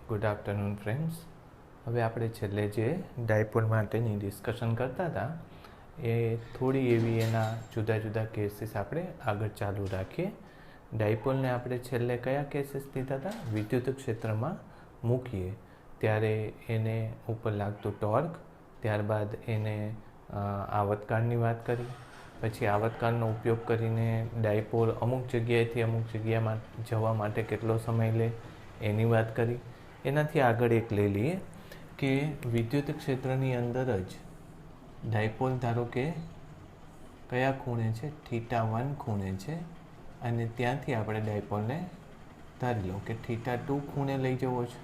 Good afternoon friends. હવે આપણે છેલ્લે જે ડાયપોલ માટેની ડિસ્કશન કરતા હતા એ થોડી એવી એના જુદા જુદા કેસીસ આપણે આગળ ચાલુ રાખીએ. ડાયપોલને આપણે છેલ્લે કયા કેસીસ લીધા હતા? વિદ્યુત ક્ષેત્રમાં મૂકીએ ત્યારે એને ઉપર લાગતું ટોર્ક, ત્યારબાદ એને આવતકાળની વાત કરી, પછી આવતકાળનો ઉપયોગ કરીને ડાયપોલ અમુક જગ્યાએથી અમુક જગ્યામાં જવા માટે કેટલો સમય લે એની વાત કરી. એનાથી આગળ એક લઈ લઈએ કે વિદ્યુત ક્ષેત્રની અંદર જ ડાયપોલ ધારો કે કયા ખૂણે છે? θ1 ખૂણે છે, અને ત્યાંથી આપણે ડાયપોલને ધારી લો કે θ2 ખૂણે લઈ જવો છે.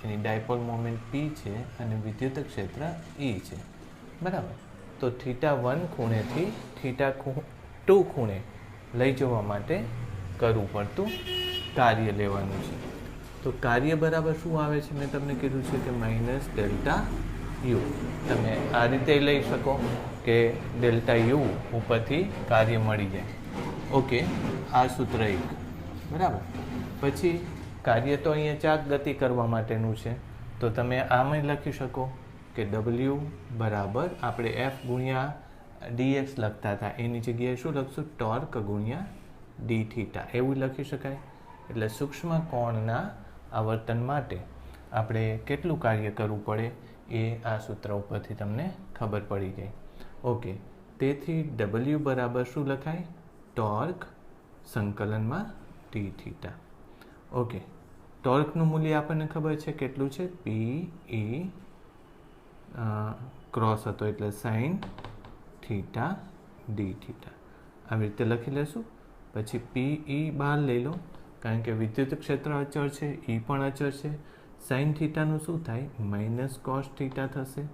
એની ડાયપોલ મોમેન્ટ P છે અને વિદ્યુત ક્ષેત્ર E છે, બરાબર. તો θ1 ખૂણેથી θ2 ખૂણે લઈ જવા માટે કરવું પડતું કાર્ય લેવાનું છે. તો કાર્ય બરાબર શું આવે છે? મેં તમને કીધું છે કે -Δu. તમે આ રીતે લઈ શકો કે Δu ઉપરથી કાર્ય મળી જાય. ઓકે, આ સૂત્ર એક, બરાબર. પછી કાર્ય તો અહીંયા ચાક ગતિ કરવા માટેનું છે, તો તમે આમ લખી શકો કે W બરાબર આપણે F ગુણ્યા dx લખતા હતા એની જગ્યાએ શું લખશું? ટોર્ક ગુણ્યા dθ એવું લખી શકાય. એટલે સૂક્ષ્મ કોણના આવર્તન માટે આપણે કેટલું કાર્ય કરવું પડે એ આ સૂત્ર ઉપરથી તમને ખબર પડી જાય. ઓકે, તેથી W બરાબર શું લખાય? ટોર્ક સંકલનમાં dθ. ઓકે, ટોર્કનું મૂલ્ય આપણને ખબર છે કેટલું છે? PE ક્રોસ હતો એટલે sin θ dθ. આવી રીતે લખી લેશું. પછી PE બહાર લઈ લો, કારણ કે વિદ્યુત ક્ષેત્ર અચળ છે, E પણ અચળ છે. sin θનું શું થાય? -cos θ થશે.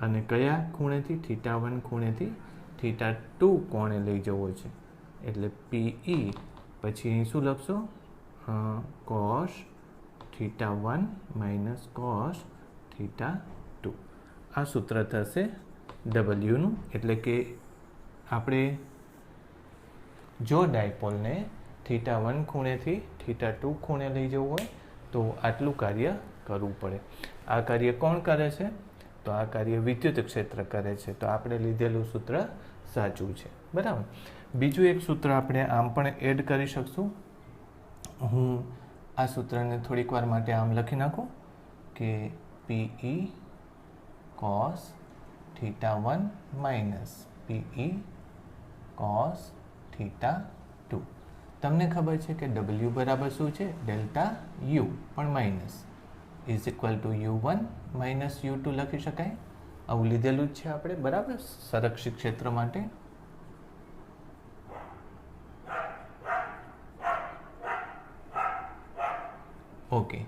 અને કયા ખૂણેથી? θ1 ખૂણેથી θ2 કોણે લઈ જવો છે, એટલે PE પછી અહીં શું લખશો? cos θ1 - cos θ2. આ સૂત્ર થશે Wનું. એટલે કે આપણે જો ડાયપોલને θ1 ખૂણેથી θ2 ખૂણે લઈ જવું હોય તો આટલું કાર્ય કરવું પડે. આ કાર્ય કોણ કરે છે? તો આ કાર્ય વિદ્યુત ક્ષેત્ર કરે છે. તો આપણે લીધેલું સૂત્ર સાચું છે, બરાબર. બીજું એક સૂત્ર આપણે આમ પણ એડ કરી શકશું. હું આ સૂત્રને થોડીક વાર માટે આમ લખી નાખું કે PE cos θ1 - PE cos θ2. તમને ખબર છે કે W બરાબર શું છે? Δu પણ minus is equal to U1 - U2 લખી શકાય. આવું લીધેલું જ છે આપણે, બરાબર, સંરક્ષિત ક્ષેત્ર માટે. ઓકે,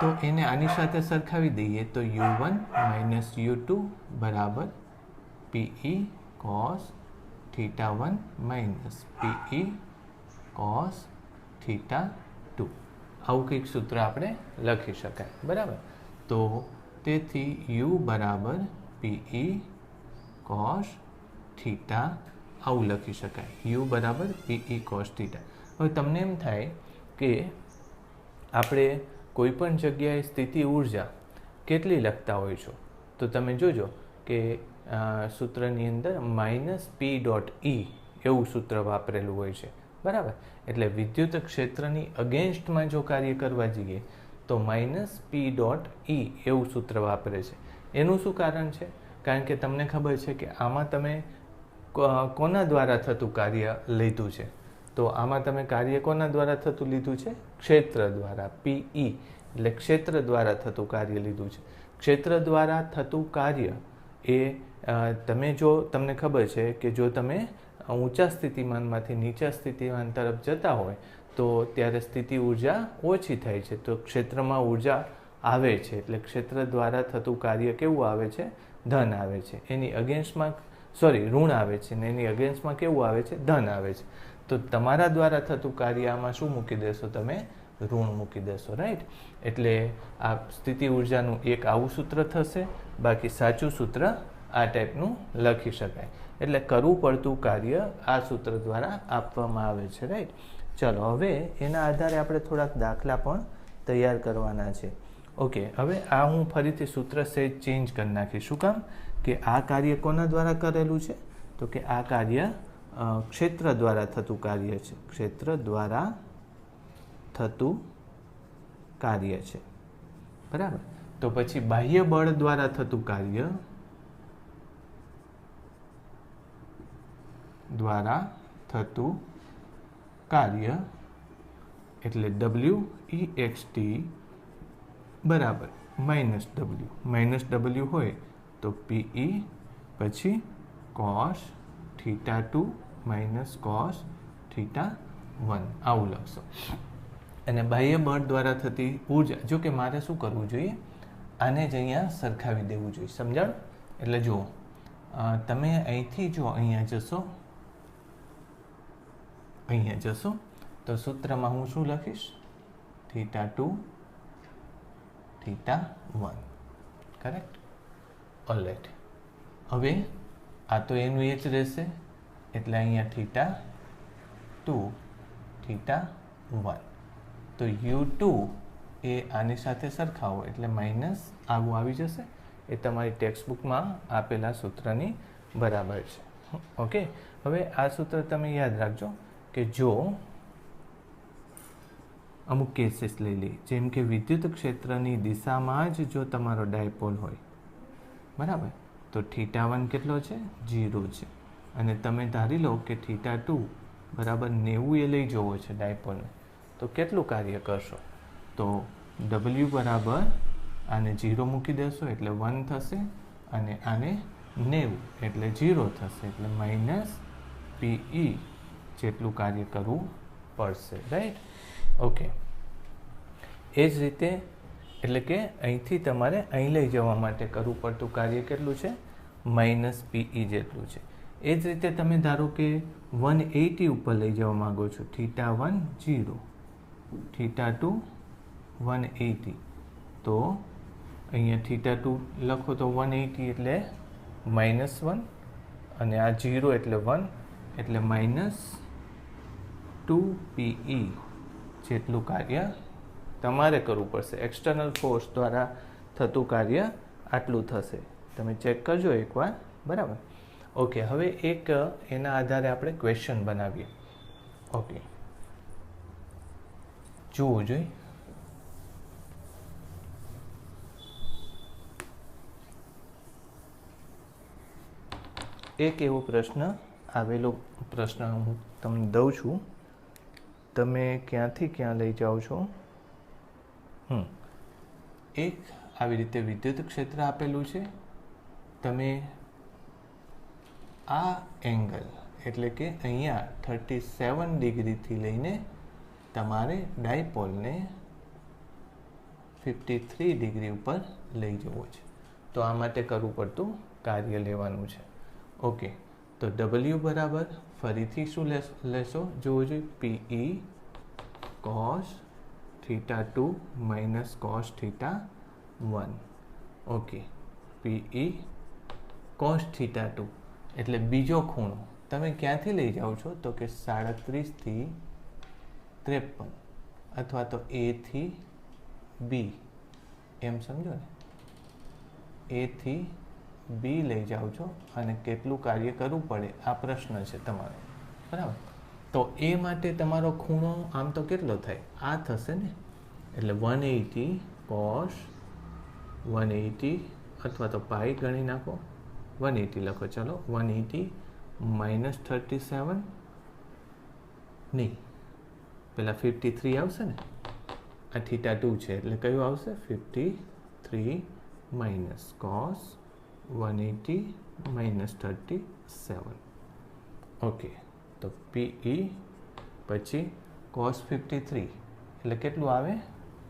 તો એને આની સાથે સરખાવી દઈએ તો U1 - U2 બરાબર PE cos θ1 - PE cos θ2. આવું કંઈક સૂત્ર આપણે લખી શકાય, બરાબર. તો તેથી U બરાબર PE cos θ આવું લખી શકાય. U બરાબર PE cos θ. હવે તમને એમ થાય કે આપણે કોઈ પણ જગ્યાએ સ્થિતિ ઉર્જા કેટલી લખતા હોય છો, તો તમે જોજો કે સૂત્રની અંદર -P.E એવું સૂત્ર વાપરેલું હોય છે, બરાબર. એટલે વિદ્યુત ક્ષેત્રની અગેન્સ્ટમાં જો કાર્ય કરવા જઈએ તો -P.E એવું સૂત્ર વાપરે છે. એનું શું કારણ છે? કારણ કે તમને ખબર છે કે આમાં તમે કોના દ્વારા થતું કાર્ય લીધું છે? તો આમાં તમે કાર્ય કોના દ્વારા થતું લીધું છે? ક્ષેત્ર દ્વારા. PE એટલે ક્ષેત્ર દ્વારા થતું કાર્ય લીધું છે. ક્ષેત્ર દ્વારા થતું કાર્ય એ તમને ખબર છે કે જો તમે ઊંચા સ્થિતિમાનમાંથી નીચા સ્થિતિમાન તરફ જતા હોય તો ત્યારે સ્થિતિ ઉર્જા ઓછી થાય છે, તો ક્ષેત્રમાં ઉર્જા આવે છે. એટલે ક્ષેત્ર દ્વારા થતું કાર્ય કેવું આવે છે? ધન આવે છે. એની અગેન્સ્ટમાં ઋણ આવે છે, ને એની અગેન્સ્ટમાં કેવું આવે છે? ધન આવે છે. તો તમારા દ્વારા થતું કાર્ય આમાં શું મૂકી દેશો? તમે ઋણ મૂકી દેશો, રાઈટ. એટલે આ સ્થિતિ ઉર્જાનું એક આવું સૂત્ર થશે. બાકી સાચું સૂત્ર આ ટાઈપનું લખી શકાય. એટલે કરવું પડતું કાર્ય આ સૂત્ર દ્વારા આપવામાં આવે છે, રાઈટ. ચલો, હવે એના આધારે આપણે થોડાક દાખલા પણ તૈયાર કરવાના છે. ઓકે, હવે આ હું ફરીથી સૂત્ર સેજ ચેન્જ કરી નાખીશ. શું કામ? કે આ કાર્ય કોના દ્વારા કરેલું છે? તો કે આ કાર્ય ક્ષેત્ર દ્વારા થતું કાર્ય છે. ક્ષેત્ર દ્વારા થતું કાર્ય છે, બરાબર. તો પછી બાહ્ય બળ દ્વારા થતું કાર્ય એટલે WEXT બરાબર -W હોય તો PE પછી cos θ2 - cos θ1 આવું લખશો. અને બાહ્ય બળ દ્વારા થતી ઉર્જા, જો કે મારે શું કરવું જોઈએ, આને જ અહીંયા સરખાવી દેવું જોઈએ. સમજાણ? એટલે જુઓ, તમે અહીંથી જો અહીંયા જશો તો સૂત્રમાં હું શું લખીશ? θ2 θ1. કરેક્ટ? ઓલરાઈટ. હવે આ તો એનું એ જ રહેશે, એટલે અહીંયા θ2 θ1. તો U2 એ આની સાથે સરખાવો એટલે માઇનસ આગું આવી જશે. એ તમારી ટેક્સ્ટ બુકમાં આપેલા સૂત્રની બરાબર છે. ઓકે, હવે આ સૂત્ર તમે યાદ રાખજો કે જો અમુક કેસીસ લઈ લઈએ, જેમ કે વિદ્યુત ક્ષેત્રની દિશામાં જ જો તમારો ડાયપોલ હોય, બરાબર, તો θ1 કેટલો છે? 0 છે. અને તમે ધારી લો કે θ2 બરાબર 90 એ લઈ જવો છે ડાયપોલને, તો કેટલું કાર્ય કરશો? તો W બરાબર આને 0 મૂકી દેશો એટલે 1 થશે, અને આને 90 એટલે 0 થશે, એટલે -PE જેટલું કાર્ય કરવું પડશે. રાઈટ? ઓકે, એ જ રીતે એટલે કે અહીંથી તમારે અહીં લઈ જવા માટે કરવું પડતું કાર્ય કેટલું છે? -PE જેટલું છે. એ જ રીતે તમે ધારો કે 180 ઉપર લઈ જવા માગો છો, θ1 0, θ2 180, તો અહીંયા θ2 લખો તો 180 એટલે -1, અને આ 0 એટલે 1, એટલે -2PE જેટલું કાર્ય તમારે કરવું પડશે. એક્સટર્નલ ફોર્સ દ્વારા થતું કાર્ય આટલું થશે. તમે ચેક કરજો એકવાર, બરાબર. ઓકે, હવે એક એના આધારે આપણે ક્વેશ્ચન બનાવીએ. ઓકે, જુઓ જોઈ. એક એવો પ્રશ્ન આવેલો પ્રશ્ન હું તમને દઉં છું, તમે ક્યાંથી ક્યાં લઈ જાઓ છો. એક આવી રીતે વિદ્યુત ક્ષેત્ર આપેલું છે. તમે આ એંગલ એટલે કે અહીંયા 37 ડિગ્રીથી લઈને તમારે ડાયપોલને 53 ડિગ્રી ઉપર લઈ જવો છે. તો આ માટે કરવું પડતું કાર્ય લેવાનું છે. ઓકે, તો W બરાબર ફરીથી શું લેશો? જોવો જોઈએ, PE cos θ2 - cos θ1. Okay, PE cos θ2 એટલે બીજો ખૂણો તમે ક્યાંથી લઈ જાઓ છો? તો કે 37 થી 53, અથવા તો A થી B, એમ સમજો ને. A થી B લઈ જાઓ છો, અને કેટલું કાર્ય કરવું પડે આ પ્રશ્ન છે તમારો, બરાબર. તો એ માટે તમારો ખૂણો આમ તો કેટલો થાય? આ થશે ને, એટલે 180 cos 180, અથવા તો પાઈ ગણી નાખો, 180 લખો. ચાલો, 180 -37 નહીં, પેલા 53 આવશે ને, આ θ2 છે એટલે કયું આવશે? 53 માઇનસ cos 180 -37. ઓકે, તો PE પછી cos 53 એટલે કેટલું આવે?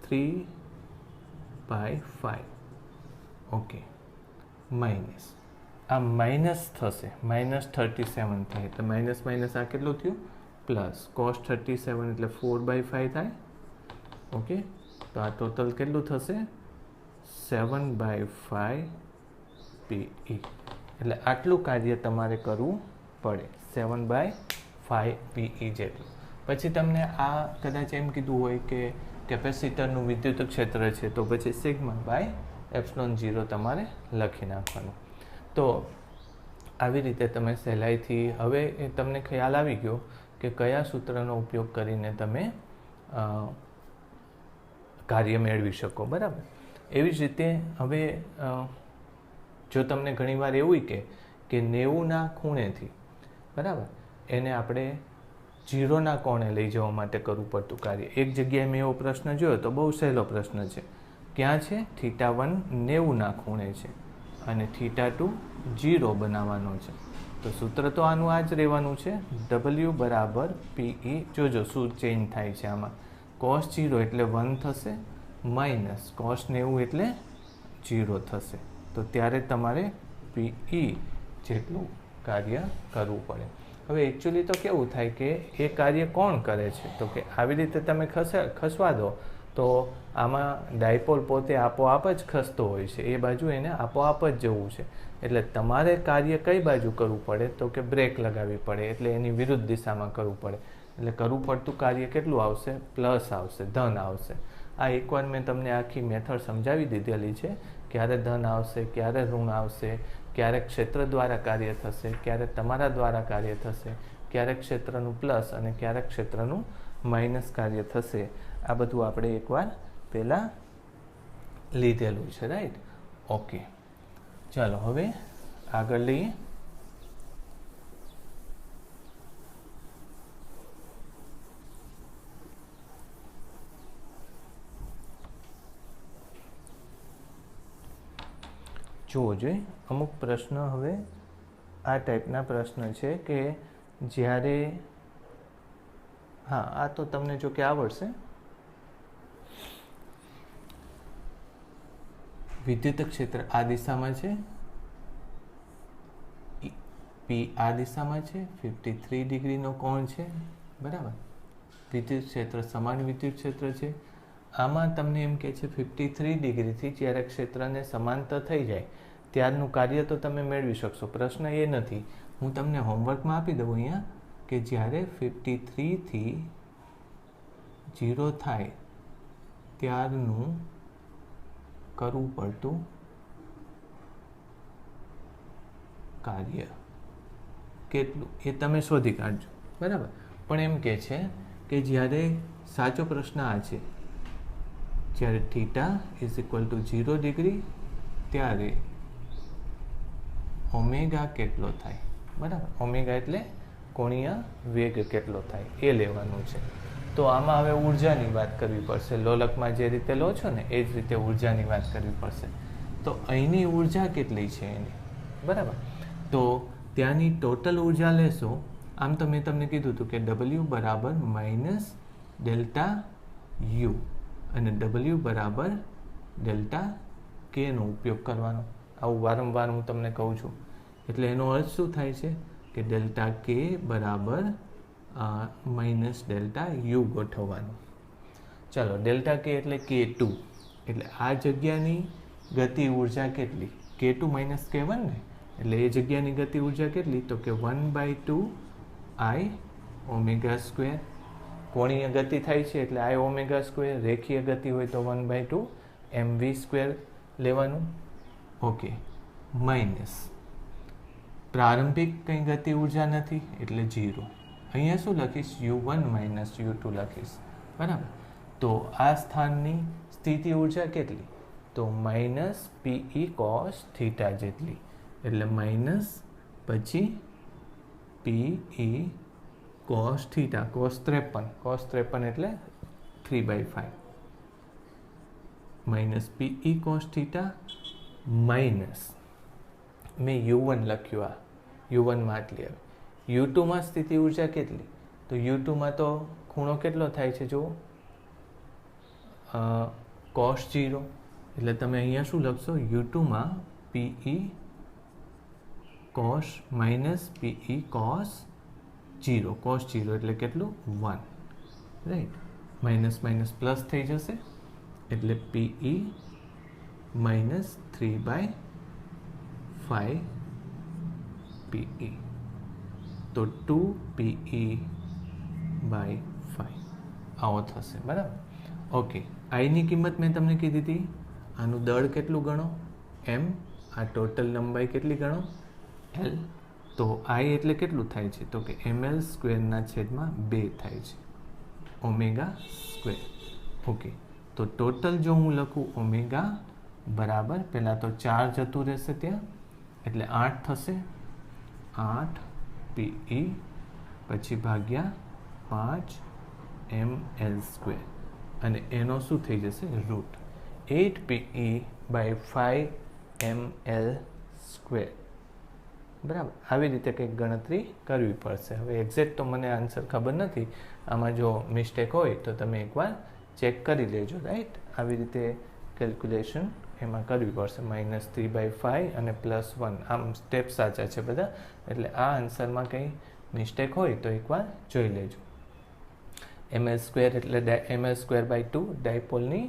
3/5. ઓકે, માઇનસ આ માઇનસ થશે, -37 થાય એટલે માઇનસ આ કેટલું થયું? પ્લસ cos 37 એટલે 4/5 થાય. ઓકે, તો આ ટોટલ કેટલું થશે? 7/5 PE. એટલે આટલું કાર્ય તમારે કરવું પડે, 7/5 PE જેટલું. પછી તમને આ કદાચ એમ કીધું હોય કે કેપેસિટરનું વિદ્યુત ક્ષેત્ર છે તો પછી સિગ્મા બાય એપ્સિલોન 0 તમારે લખી નાખવાનું. તો આવી રીતે તમે સહેલાઈથી હવે એ તમને ખ્યાલ આવી ગયો કે કયા સૂત્રનો ઉપયોગ કરીને તમે કાર્ય મેળવી શકો. બરાબર. એવી જ રીતે હવે જો તમને ઘણીવાર એવું કે 90ના ખૂણેથી બરાબર એને આપણે 0ના કોણે લઈ જવા માટે કરવું પડતું કાર્ય. એક જગ્યાએ મેં એવો પ્રશ્ન જોયો તો બહુ સહેલો પ્રશ્ન છે. ક્યાં છે? θ1 90ના ખૂણે છે અને θ2 0 બનાવવાનો છે. તો સૂત્ર તો આનું આ જ રહેવાનું છે. W બરાબર PE. જોજો શું ચેન્જ થાય છે આમાં. cos 0 એટલે 1 થશે માઇનસ cos 90 એટલે 0 થશે. તો ત્યારે તમારે PE જેટલું કાર્ય કરવું પડે. હવે એકચ્યુઅલી તો કેવું થાય કે એ કાર્ય કોણ કરે છે? તો કે આવી રીતે તમે ખસવા દો તો આમાં ડાયપોલ પોતે આપોઆપ જ ખસતો હોય છે. એ બાજુ એને આપોઆપ જ જવું છે. એટલે તમારે કાર્ય કઈ બાજુ કરવું પડે? તો કે બ્રેક લગાવવી પડે. એટલે એની વિરુદ્ધ દિશામાં કરવું પડે. એટલે કરવું પડતું કાર્ય કેટલું આવશે? પ્લસ આવશે, ધન આવશે. આ એકવાર મેં તમને આખી મેથડ સમજાવી દીધેલી છે. ક્યારે ધન આવશે, ક્યારે ઋણ આવશે, ક્યારેક ક્ષેત્ર દ્વારા કાર્ય થશે, ક્યારેક તમારા દ્વારા કાર્ય થશે, ક્યારેક ક્ષેત્રનું પ્લસ અને ક્યારેક ક્ષેત્રનું માઇનસ કાર્ય થશે. આ બધું આપણે એકવાર પહેલાં લીધેલું છે. રાઈટ? ઓકે, ચાલો હવે આગળ લઈએ. જોવો જોઈએ અમુક પ્રશ્ન. હવે આ ટાઈપના પ્રશ્ન છે કે જ્યારે આ તો તમને જો કે આવડશે. વિદ્યુત ક્ષેત્ર આ દિશામાં છે, P આ દિશામાં છે, 53 ડિગ્રીનો કોણ છે. બરાબર. વિદ્યુત ક્ષેત્ર સમાન વિદ્યુત ક્ષેત્ર છે. આમાં તમને એમ કે છે 53 ડિગ્રીથી જ્યારે ક્ષેત્રને સમાંતર થઈ જાય ત્યારનું કાર્ય તો તમે મેળવી શકશો. પ્રશ્ન એ નથી. હું તમને હોમવર્કમાં આપી દઉં અહીંયા કે જ્યારે 53 થી 0 થાય ત્યારનું કરવું પડતું કાર્ય કેટલું એ તમે શોધી કાઢજો. બરાબર. પણ એમ કે છે કે જ્યારે સાચો પ્રશ્ન આ છે, જ્યારે θ = 0 ડિગ્રી ત્યારે ઓમેગા કેટલો થાય. બરાબર. ઓમેગા એટલે કોણીય વેગ કેટલો થાય એ લેવાનું છે. તો આમાં હવે ઉર્જાની વાત કરવી પડશે. લોલકમાં જે રીતે લો છો ને એ જ રીતે ઉર્જાની વાત કરવી પડશે. તો અહીંની ઉર્જા કેટલી છે એની? બરાબર. તો ત્યાંની ટોટલ ઉર્જા લેશો. આમ તો મેં તમને કીધું હતું કે W બરાબર માઇનસ ડેલ્ટા U અને W બરાબર ડેલ્ટા K નો ઉપયોગ કરવાનો. આવું વારંવાર હું તમને કહું છું. એટલે એનો અર્થ શું થાય છે કે ડેલ્ટા K બરાબર માઇનસ ડેલ્ટા U ગોઠવવાનું. ચાલો, ડેલ્ટા K એટલે K2. એટલે આ જગ્યાની ગતિ ઉર્જા કેટલી? K2 માઇનસ K1 ને. એટલે એ જગ્યાની ગતિ ઉર્જા કેટલી? તો કે 1/2 I ઓમેગા સ્ક્વેર. કોણીય ગતિ થાય છે એટલે I ઓમેગા સ્ક્વેર. રેખીય ગતિ હોય તો 1/2 mv સ્ક્વેર લેવાનું. ઓકે. માઇનસ પ્રારંભિક કંઈ ગતિ ઉર્જા નથી એટલે 0. અહીંયા શું લખીશ? U1 માઇનસ U2 લખીશ. બરાબર. તો આ સ્થાનની સ્થિતિ ઉર્જા કેટલી? તો માઇનસ PE cos θ જેટલી. એટલે માઇનસ પછી PE cos θ. cos 53 એટલે 3/5 માઇનસ PE cos θ માઇનસ મેં U1 લખ્યું. આ U1 માં આટલી આવે. U2 માં સ્થિતિ ઉર્જા કેટલી? તો U2 માં તો ખૂણો કેટલો થાય છે? જુઓ, cos 0. એટલે તમે અહીંયા શું લખશો? U2 માં PE cos minus PE cos 0. cos 0 એટલે કેટલું? 1. રાઈટ. માઇનસ માઇનસ પ્લસ થઈ જશે એટલે PE માઇનસ 3/5 PE. તો 2 PE/5 આવો થશે. બરાબર. ઓકે, આઈની કિંમત મેં તમને કીધી હતી, આનું દળ કેટલું ગણો એમ, આ ટોટલ લંબાઈ કેટલી ગણો એલ. તો આઈ એટલે કેટલું થાય છે તો કે ml સ્ક્વેરના છેદમાં 2 થાય છે ઓમેગા સ્ક્વેર. ઓકે, તો ટોટલ જો હું લખું ઓમેગા બરાબર, પહેલાં તો 4 જતું રહેશે ત્યાં એટલે 8 થશે, 8 PE પછી ભાગ્યા 5 ml સ્ક્વેર અને એનો શું થઈ જશે root 8 PE by 5 ml square. બરાબર, આવી રીતે કંઈક ગણતરી કરવી પડશે. હવે એક્ઝેક્ટ તો મને આન્સર ખબર નથી, આમાં જો મિસ્ટેક હોય તો તમે એકવાર ચેક કરી લેજો, રાઈટ. આવી રીતે કેલ્ક્યુલેશન એમાં કરવી પડશે. -3/5 અને +1, આમ સ્ટેપ સાચા છે બધા, એટલે આ આન્સરમાં કંઈ મિસ્ટેક હોય તો એકવાર જોઈ લેજો. ml સ્ક્વેર એટલે ml²/2 ડાયપોલની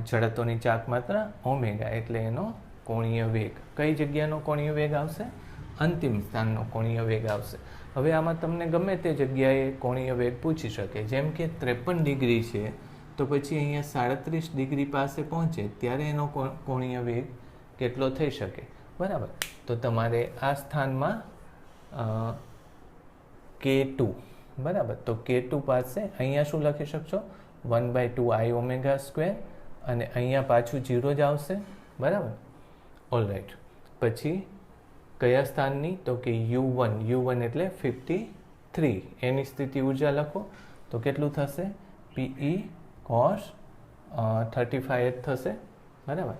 જડત્વની ચાક માત્રા, ઓમેગા એટલે એનો કોણીય વેગ. કઈ જગ્યાનો કોણીય વેગ આવશે? અંતિમ સ્થાનનો કોણીય વેગ આવશે. હવે આમાં તમને ગમે તે જગ્યાએ કોણીય વેગ પૂછી શકે, જેમ કે 53 ડિગ્રી છે તો પછી અહીંયા 37 ડિગ્રી પાસે પહોંચે ત્યારે એનો કોણીય વેગ કેટલો થઈ શકે, બરાબર. તો તમારે આ સ્થાનમાં K2, બરાબર, તો K2 પાસે અહીંયા શું લખી શકશો 1/2 I ઓમેગા સ્ક્વેર અને અહીંયા પાછું 0 જ આવશે, બરાબર. ઓલરાઈટ, પછી કયા સ્થાનની તો કે U1 એટલે 53, એની સ્થિતિ ઊર્જા લખો તો કેટલું થશે PE cos 35 થશે, બરાબર.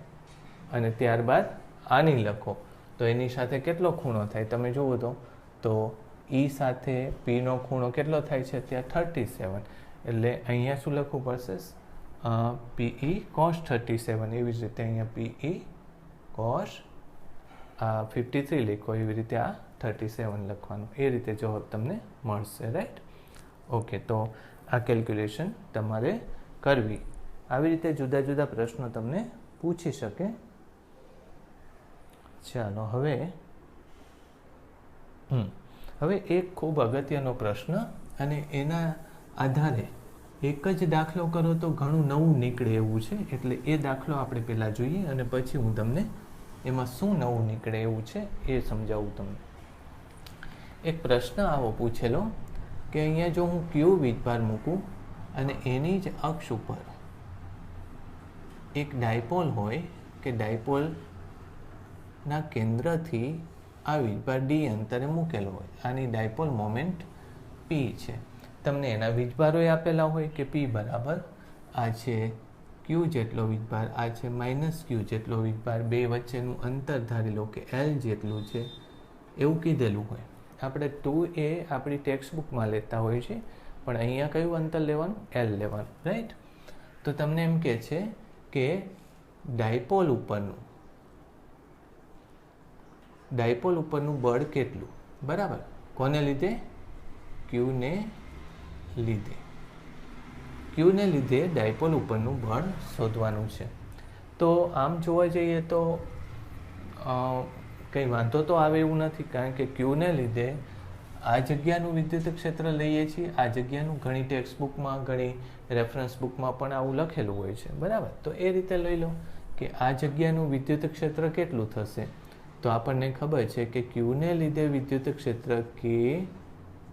અને ત્યારબાદ આની લખો તો એની સાથે કેટલો ખૂણો થાય તમે જુઓ તો E સાથે P નો ખૂણો કેટલો થાય છે ત્યાં 37, એટલે અહીંયા શું લખવું પડશે PE cos 37. એવી જ રીતે અહીંયા PE cos 53 લખો, એવી રીતે આ 37 લખવાનું, એ રીતે જવાબ તમને મળશે, રાઈટ. ઓકે, તો આ કેલ્ક્યુલેશન તમારે કરવી. આવી રીતે જુદા જુદા પ્રશ્નો તમને પૂછી શકે. ચાલો હવે એક ખૂબ અગત્યનો પ્રશ્ન, અને એના આધારે એક જ દાખલો કરો તો ઘણું નવું નીકળે એવું છે, એટલે એ દાખલો આપણે પહેલાં જોઈએ અને પછી હું તમને એમાં શું નવું નીકળે એવું છે એ સમજાવું તમને. એક પ્રશ્ન આવો પૂછેલો કે અહીંયા જો હું Q વીજભાર મૂકું અને એની જ અક્ષ ઉપર એક ડાયપોલ હોય કે ડાયપોલના કેન્દ્રથી આ વીજભાર D અંતરે મૂકેલો હોય, આની ડાયપોલ મોમેન્ટ P છે. તમને એના વીજભારોય આપેલા હોય કે P બરાબર આ છે Q જેટલો વીજભાર, આ છે -Q જેટલો વીજભાર, બે વચ્ચેનું અંતર ધારી લો કે L જેટલું છે, એવું કીધેલું હોય. આપણે 2a આપણી ટેક્સ્ટ બુકમાં લેતા હોય છે, પણ અહીંયા કયું અંતર લેવાનું? L લેવાનું, રાઈટ. તો તમને એમ કહે છે કે ડાયપોલ ઉપરનું બળ કેટલું, બરાબર. કોને લીધે? Qને લીધે. Qને લીધે ડાયપોલ ઉપરનું બળ શોધવાનું છે. તો આમ જોવા જઈએ તો કંઈ વાંધો તો આવે એવું નથી, કારણ કે Qને લીધે આ જગ્યાનું વિદ્યુત ક્ષેત્ર લઈએ છીએ, આ જગ્યાનું ઘણી ટેક્સ્ટ બુકમાં, ઘણી રેફરન્સ બુકમાં પણ આવું લખેલું હોય છે, બરાબર. તો એ રીતે લઈ લો કે આ જગ્યાનું વિદ્યુત ક્ષેત્ર કેટલું થશે, તો આપણને ખબર છે કે Qને લીધે વિદ્યુત ક્ષેત્ર કે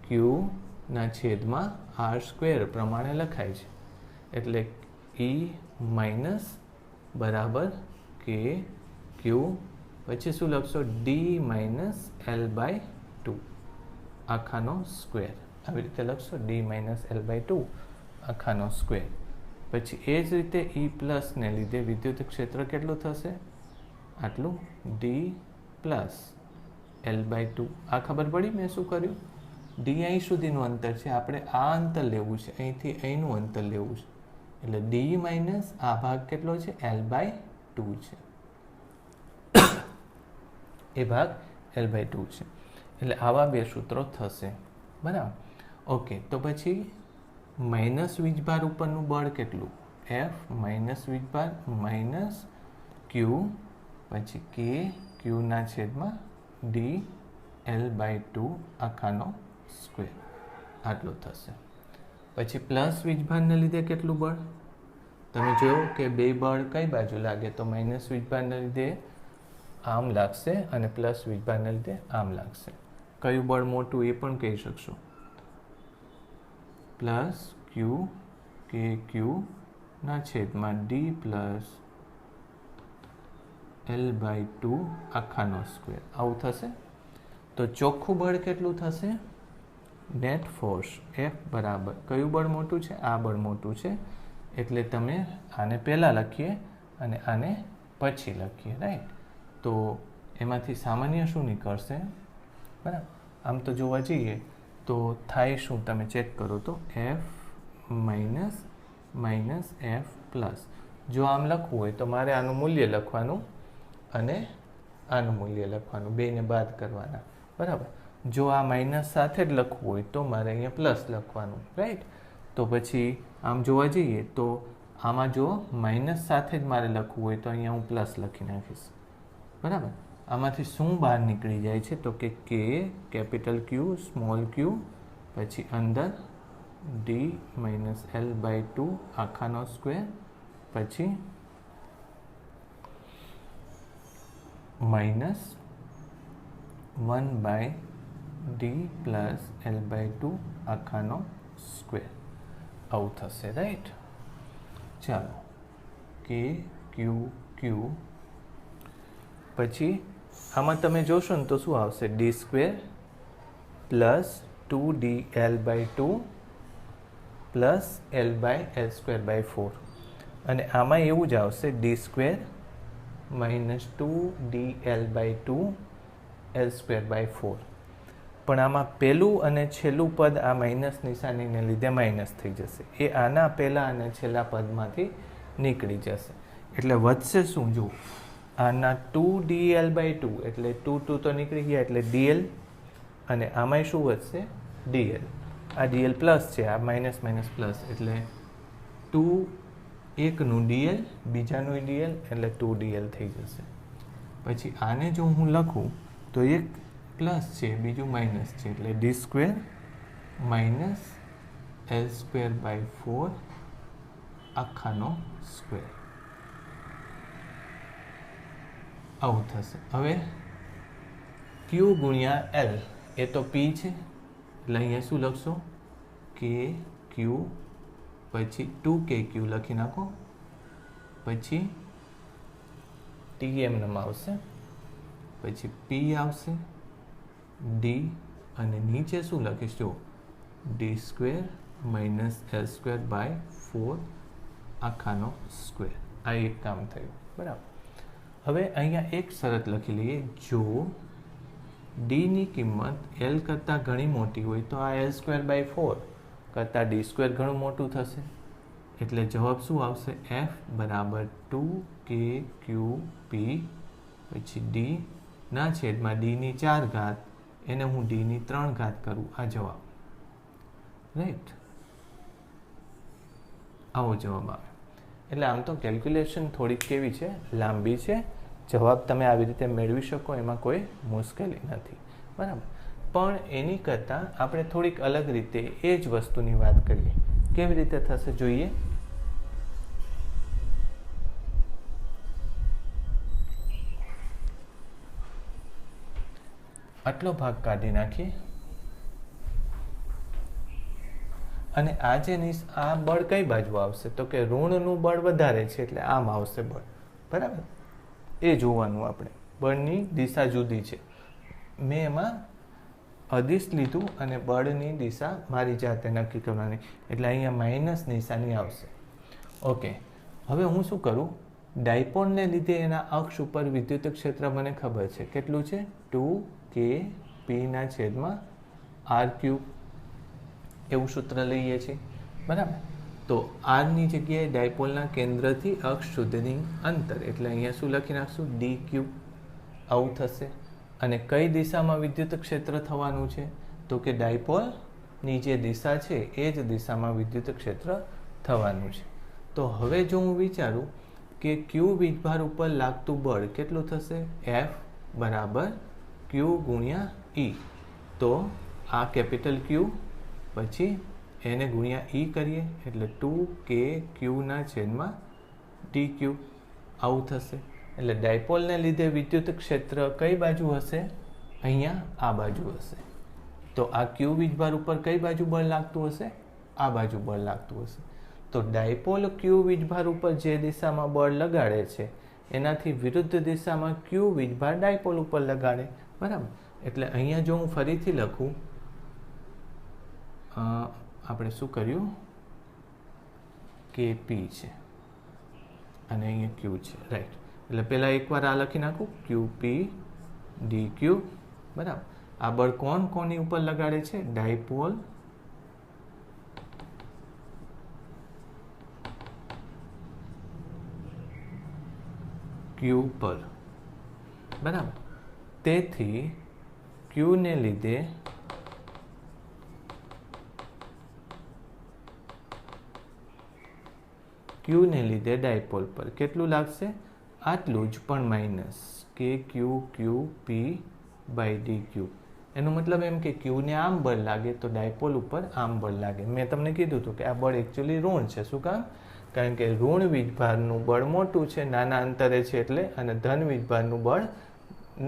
Qના છેદમાં R² પ્રમાણે લખાય છે, એટલે E માઇનસ બરાબર કે Q, પછી શું લખશો D - L/2 આખાનો સ્ક્વેર, આવી રીતે લખશો D - L/2 આખાનો સ્ક્વેર. પછી એ જ રીતે E+ ને લીધે વિદ્યુત ક્ષેત્ર કેટલું થશે? આટલું D + L/2. આ ખબર પડી મેં શું કર્યું? D અહીં સુધીનું અંતર છે, આપણે આ અંતર લેવું છે, અહીંથી અહીંનું અંતર લેવું છે, એટલે D - આ ભાગ કેટલો છે? L/2 છે, એ ભાગ L/2 છે. એટલે આવા બે સૂત્રો થશે, બરાબર. ઓકે, તો પછી માઇનસ વીજભાર ઉપરનું બળ કેટલું? F માઇનસ વીજભાર માઇનસ Q પછી K Qના છેદમાં D L/2 આખાનો સ્ક્વેર, આટલું થશે. પછી પ્લસ વીજભારને લીધે કેટલું બળ? તમે જોયો કે બે બળ કઈ બાજુ લાગે? તો માઇનસ વીજભારને લીધે આમ લાગશે અને પ્લસ વીજભારને લીધે આમ લાગશે. કયું બળ મોટું એ પણ કહી શકશો. પ્લસ ક્યુ કે ક્યુ ના છેદમાં ડી પ્લસ L/2 આખાનો સ્ક્વેર. આવું થશે. તો ચોખ્ખું બળ કેટલું થશે? નેટ ફોર્સ F બરાબર કયું બળ મોટું છે? આ બળ મોટું છે. એટલે તમે આને પહેલાં લખીએ અને આને પછી લખીએ, રાઈટ? તો એમાંથી સામાન્ય શું નીકળશે? બરાબર. આમ તો જોવા જઈએ તો થાય શું? તમે ચેક કરો તો F માઇનસ F પ્લસ. જો આમ લખવું હોય તો મારે આનું મૂલ્ય લખવાનું અને આનું મૂલ્ય લખવાનું, બેને બાદ કરવાના, બરાબર? જો આ માઇનસ સાથે જ લખવું હોય તો મારે અહીંયા પ્લસ લખવાનું, રાઈટ? તો પછી આમ જોવા જઈએ તો આમાં જો માઇનસ સાથે જ મારે લખવું હોય તો અહીંયા હું પ્લસ લખી નાખીશ, બરાબર? આમાંથી શું બહાર નીકળી જાય છે? તો કે કે કેપિટલ ક્યુ સ્મોલ ક્યુ, પછી અંદર ડી માઇનસ L/2 આખાનો સ્ક્વેર, પછી માઇનસ 1/d પ્લસ L/2 આખાનો સ્ક્વેર. આવું થશે, રાઈટ? ચાલો, કે ક્યુ ક્યુ, પછી આમાં તમે જોશો ને તો શું આવશે? d² plus 2dL/2 plus L/L²/4. અને આમાં એવું જ આવશે d² માઇનસ 2dL/2 L²/4. પણ આમાં પહેલું અને છેલ્લું પદ આ માઇનસ નિશાનીને લીધે માઇનસ થઈ જશે. એ આના પહેલાં અને છેલ્લા પદમાંથી નીકળી જશે. એટલે વધશે શું? જુઓ, આના 2dL/2 એટલે 2 તો નીકળી ગયા એટલે dl, અને આમાંય શું વધશે? dl. આ dl પ્લસ છે, આ માઇનસ માઇનસ પ્લસ, એટલે 2 એકનું dl, બીજાનું dl, એટલે 2dl થઈ જશે. પછી આને જો હું લખું તો એક પ્લસ છે, બીજું માઇનસ છે, એટલે d² માઇનસ L²/4 આખાનો સ્ક્વેર. આવું થશે. હવે Q ગુણ્યા L એ તો P છે, એટલે અહીંયા શું લખશો? કે ક્યુ, પછી 2kq લખી નાખો, પછી T એમ આવશે, પછી P આવશે, D, અને નીચે શું લખીશ? જો d² માઇનસ L²/4 આખાનો સ્ક્વેર. આ એક કામ થયું, બરાબર? હવે અહીંયા એક શરત લખી લઈએ. જો d ની કિંમત L કરતાં ઘણી મોટી હોય તો આ L²/4 કરતાં d² ઘણું મોટું થશે. એટલે જવાબ શું આવશે? F બરાબર 2kqp, પછી d ના છેદમાં d ની 4 ઘાત, એને હું d ની 3 ઘાત કરું. આ જવાબ, રાઈટ? આવો જવાબ આવે. એટલે આમ તો કેલ્ક્યુલેશન થોડીક કેવી છે? લાંબી છે. જવાબ તમે આવી રીતે મેળવી શકો, એમાં કોઈ મુશ્કેલી નથી, બરાબર? પણ એની કરતાં આપણે થોડીક અલગ રીતે એ જ વસ્તુની વાત કરીએ. કેવી રીતે થશે જોઈએ? આટલો ભાગ કાઢી નાખીએ, અને આ જે આ બળ કઈ બાજુ આવશે? તો કે ઋણનું બળ વધારે છે, એટલે આમ આવશે બળ, બરાબર? એ જોવાનું આપણે. બળની દિશા જુદી છે. મેં એમાં અદિશ લીધું અને બળની દિશા મારી જાતે નક્કી કરવાની, એટલે અહીંયા માઇનસ નિશાની આવશે. ઓકે, હવે હું શું કરું? ડાયપોલને લીધે એના અક્ષ ઉપર વિદ્યુત ક્ષેત્ર મને ખબર છે. કેટલું છે? 2kp ના છેદમાં r3 એવું સૂત્ર લઈએ છીએ, બરાબર? તો આરની જગ્યાએ ડાયપોલના કેન્દ્રથી અક્ષ સુધીની અંતર, એટલે અહીંયા શું લખી નાખશું? dq. આવું થશે. અને કઈ દિશામાં વિદ્યુત ક્ષેત્ર થવાનું છે? તો કે ડાયપોલની જે દિશા છે એ જ દિશામાં વિદ્યુત ક્ષેત્ર થવાનું છે. તો હવે જો હું વિચારું કે Q વીજભાર ઉપર લાગતું બળ કેટલું થશે? F બરાબર Q ગુણ્યા E. તો આ કેપિટલ Q, પછી એને ગુણ્યા ઈ કરીએ એટલે 2kq/dq આવું થશે. એટલે ડાયપોલને લીધે વિદ્યુત ક્ષેત્ર કઈ બાજુ હશે? અહીંયા આ બાજુ હશે. તો આ ક્યુ વીજભાર ઉપર કઈ બાજુ બળ લાગતું હશે? આ બાજુ બળ લાગતું હશે. તો ડાયપોલ ક્યુ વીજભાર ઉપર જે દિશામાં બળ લગાડે છે એનાથી વિરુદ્ધ દિશામાં ક્યુ વીજભાર ડાયપોલ ઉપર લગાડે. બરાબર. એટલે અહીંયા જો હું ફરીથી લખું, આપણે શું કર્યું? KP છે અને અહીંયા Q છે, રાઈટ. એટલે પહેલાં એકવાર આ લખી નાખું, QP DQ. બરાબર. આ બળ કોની ઉપર લગાડે છે? ડાયપોલ Q પર. બરાબર. તેથી Q ને લીધે ડાયપોલ પર કેટલું લાગશે? આટલું જ, પણ માઇનસ KQQP/dq. એનો મતલબ એમ કે ક્યુને આમ બળ લાગે તો ડાયપોલ ઉપર આમ બળ લાગે. મેં તમને કીધું હતું કે આ બળ એકચ્યુઅલી ઋણ છે. શું કામ? કારણ કે ઋણ વીજભારનું બળ મોટું છે, નાના અંતરે છે એટલે, અને ધન વીજભારનું બળ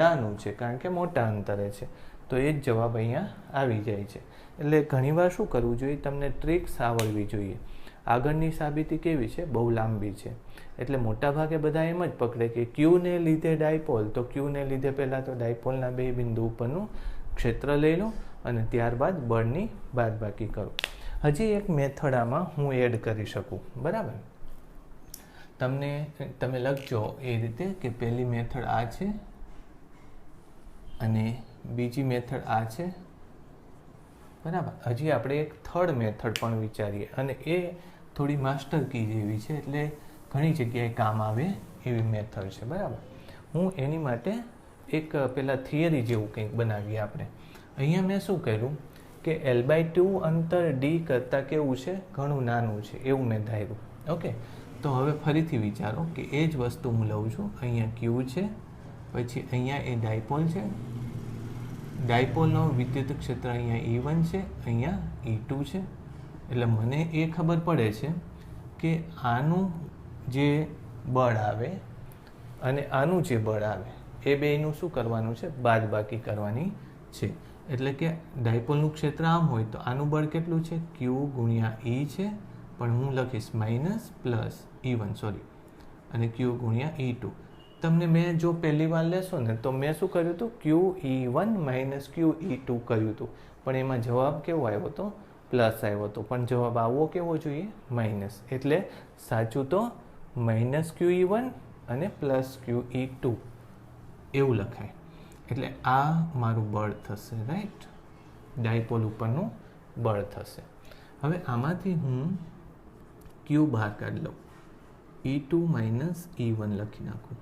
નાનું છે કારણ કે મોટા અંતરે છે. તો એ જ જવાબ અહીંયા આવી જાય છે. એટલે ઘણીવાર શું કરવું જોઈએ? તમને ટ્રિક્સ આવડવી જોઈએ. આગળની સાબિતી કેવી છે? બહુ લાંબી છે. એટલે મોટાભાગે બધા એમ જ પકડે કે ક્યુને લીધે ડાયપોલ, તો ક્યુને લીધે પહેલાં તો ડાયપોલના બે બિંદુ ઉપરનું ક્ષેત્ર લઈ લો અને ત્યારબાદ બળની બાદબાકી કરો. હજી એક મેથડ આમાં હું એડ કરી શકું. બરાબર. તમે લખજો એ રીતે કે પહેલી મેથડ આ છે અને બીજી મેથડ આ છે. બરાબર. હજી આપણે એક થર્ડ મેથડ પણ વિચારીએ અને એ થોડી માસ્ટર કી જેવી છે, એટલે ઘણી જગ્યાએ કામ આવે એવી મેથડ છે. બરાબર. હું એની માટે એક પહેલાં થિયરી જેવું કંઈક બનાવીએ આપણે. અહીંયા મેં શું કર્યું કે L/2 અંતર D કરતાં કેવું છે? ઘણું નાનું છે એવું મેં ધાર્યું. ઓકે. તો હવે ફરીથી વિચારો કે એ જ વસ્તુ હું લઉં છું. અહીંયા Q છે, પછી અહીંયા એ ડાયપોલ છે. ડાયપોલનો વિદ્યુત ક્ષેત્ર અહીંયા E1 છે, અહીંયા E2 છે. એટલે મને એ ખબર પડે છે કે આનું જે બળ આવે અને આનું જે બળ આવે એ બેયનું શું કરવાનું છે? બાદબાકી કરવાની છે. એટલે કે ડાયપોલનું ક્ષેત્ર આમ હોય તો આનું બળ કેટલું છે? Q ગુણ્યા E છે, પણ હું લખીશ માઇનસ પ્લસ E1 અને Q ગુણ્યા E2. તમને મેં જો પહેલી વાર લેશો ને તો મેં શું કર્યું હતું? QE1 માઇનસ QE2 કર્યું હતું, પણ એમાં જવાબ કેવો આવ્યો હતો? પ્લસ આવ્યો હતો. પણ જવાબ આવવો કેવો જોઈએ? માઇનસ. એટલે સાચું તો માઇનસ QE1 અને પ્લસ QE2 એવું લખાય. એટલે આ મારું બળ થશે, રાઈટ? ડાયપોલ ઉપરનું બળ થશે. હવે આમાંથી હું Q બહાર કાઢી લઉં, E2 માઇનસ E1 લખી નાખું.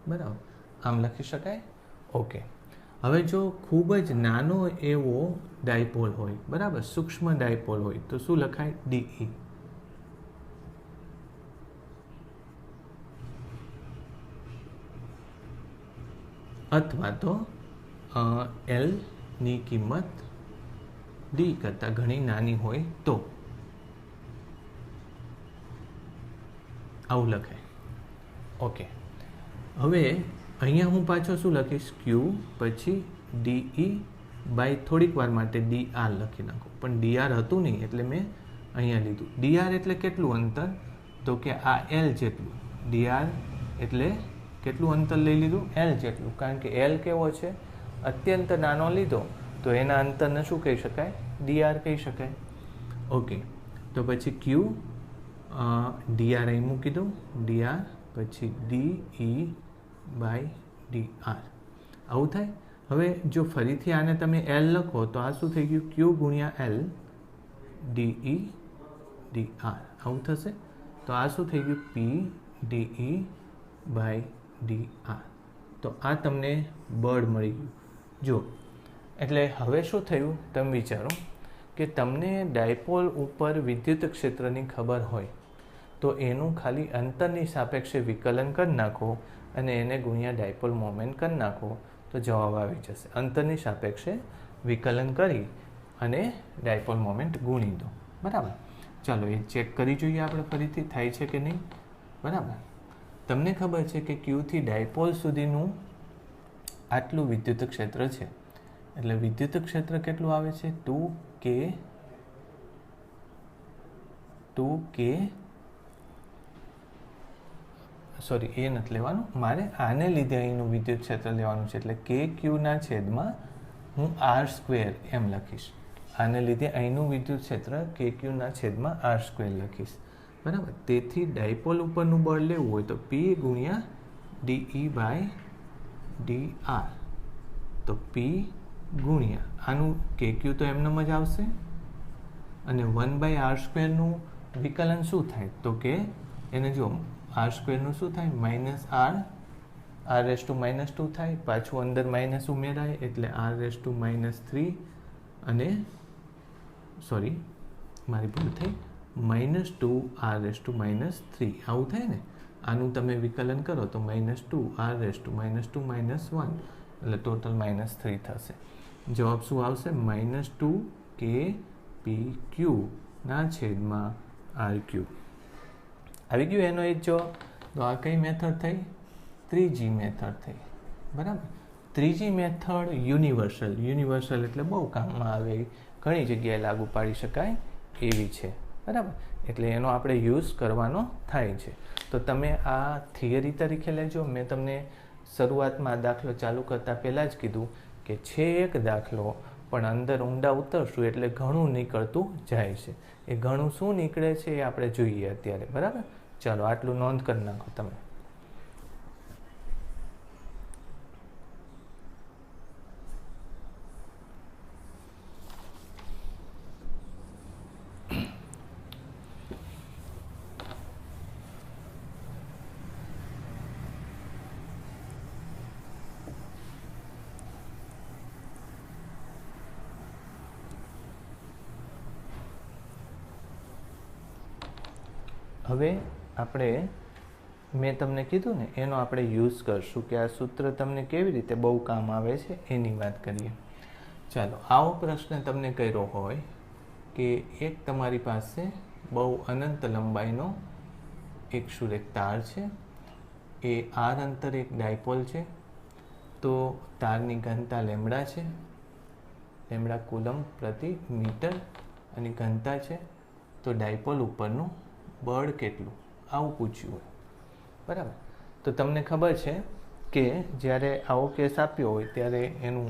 બરાબર. આમ લખી શકાય? ઓકે. હવે જો ખૂબ જ નાનો એવો ડાયપોલ હોય, બરાબર, સૂક્ષ્મ ડાયપોલ હોય તો શું લખાય? DE. અથવા તો L ની કિંમત D કરતાં ઘણી નાની હોય તો આવું લખાય. ઓકે. હવે અહીંયા હું પાછો શું લખીશ? Q પછી DE બાય થોડીક વાર માટે DR લખી નાખું, પણ DR હતું નહીં એટલે મેં અહીંયા લીધું. DR એટલે કેટલું અંતર? તો કે આ L જેટલું. DR એટલે કેટલું અંતર લઈ લીધું? L જેટલું. કારણ કે L કેવો છે? અત્યંત નાનો લીધો તો એના અંતરને શું કહી શકાય? DR કહી શકાય. ઓકે. તો પછી Q DR અહીં મૂકી દઉં, DR પછી DE બાય DR આવું થાય. હવે જો ફરીથી આને તમે L લખો તો આ શું થઈ ગયું? Q ગુણ્યા L DE DR આવું થશે. તો આ શું થઈ ગયું? P DE by DR. તો આ તમને બળ મળી ગયું. જો એટલે હવે શું થયું? તમે વિચારો કે તમને ડાયપોલ ઉપર વિદ્યુત ક્ષેત્રની ખબર હોય તો એનું ખાલી અંતરની સાપેક્ષે વિકલન કરી નાખો અને એને ગુણ્યા ડાયપોલ મોમેન્ટ કરી નાખો તો જવાબ આવી જશે. અંતરની સાપેક્ષે વિકલન કરી અને ડાયપોલ મોમેન્ટ ગુણી દો. બરાબર. ચાલો એ ચેક કરી જોઈએ આપણે ફરીથી થાય છે કે નહીં. બરાબર. તમને ખબર છે કે ક્યુથી ડાયપોલ સુધીનું આટલું વિદ્યુત ક્ષેત્ર છે. એટલે વિદ્યુત ક્ષેત્ર કેટલું આવે છે? 2k સોરી એ નથી લેવાનું મારે, આને લીધે અહીંનું વિદ્યુત ક્ષેત્ર લેવાનું છે. એટલે કે ક્યુના છેદમાં હું r² એમ લખીશ. આને લીધે અહીંનું વિદ્યુત ક્ષેત્ર કે ક્યુના છેદમાં r² લખીશ. બરાબર. તેથી ડાયપોલ ઉપરનું બળ લેવું હોય તો P ગુણ્યા dE/dr. તો P ગુણ્યા આનું કે ક્યુ તો એમનેમ જ આવશે અને 1/r² નું વિકલન શું થાય? તો કે એને જો r² નું શું થાય? -r⁻² થાય. પાછું અંદર માઇનસ ઉમેરાય એટલે r⁻³ અને સોરી મારી ભૂલ થઈ, -2r⁻³ આવું થાય ને. આનું તમે વિકલન કરો તો -2r⁻² -1 એટલે ટોટલ -3 થશે. જવાબ શું આવશે? -2kpq ના છેદમાં r3. આવી ગયું એનો એક જવાબ. તો આ કઈ મેથડ થઈ? ત્રીજી મેથડ થઈ. બરાબર. ત્રીજી મેથડ યુનિવર્સલ એટલે બહુ કામમાં આવે, ઘણી જગ્યાએ લાગુ પાડી શકાય એવી છે. બરાબર. એટલે એનો આપણે યુઝ કરવાનો થાય છે. તો તમે આ થિયરી તરીકે લેજો. મેં તમને શરૂઆતમાં દાખલો ચાલુ કરતાં પહેલાં જ કીધું કે છે એક દાખલો, પણ અંદર ઊંડા ઉતરશું એટલે ઘણું નીકળતું જાય છે. એ ઘણું શું નીકળે છે એ આપણે જોઈએ અત્યારે. બરાબર. ચાલો આટલું નોંધ કરી નાખો તમે. હવે મેં તમને કીધું ને એનો આપણે યુઝ કરશું કે આ સૂત્ર તમને કેવી રીતે બહુ કામ આવે છે એની વાત કરીએ. ચાલો આવો પ્રશ્ન તમને કર્યો હોય કે એક તમારી પાસે બહુ અનંત લંબાઈનો એક સુરેખ તાર છે, એ r અંતર એક ડાયપોલ છે. તો તારની ઘનતા લેમ્બડા છે, લેમ્બડા કુલમ પ્રતિ મીટર અને ઘનતા છે. તો ડાયપોલ ઉપરનું બળ કેટલું આવું પૂછ્યું હોય. બરાબર. તો તમને ખબર છે કે જ્યારે આવો કેસ આપ્યો હોય ત્યારે એનું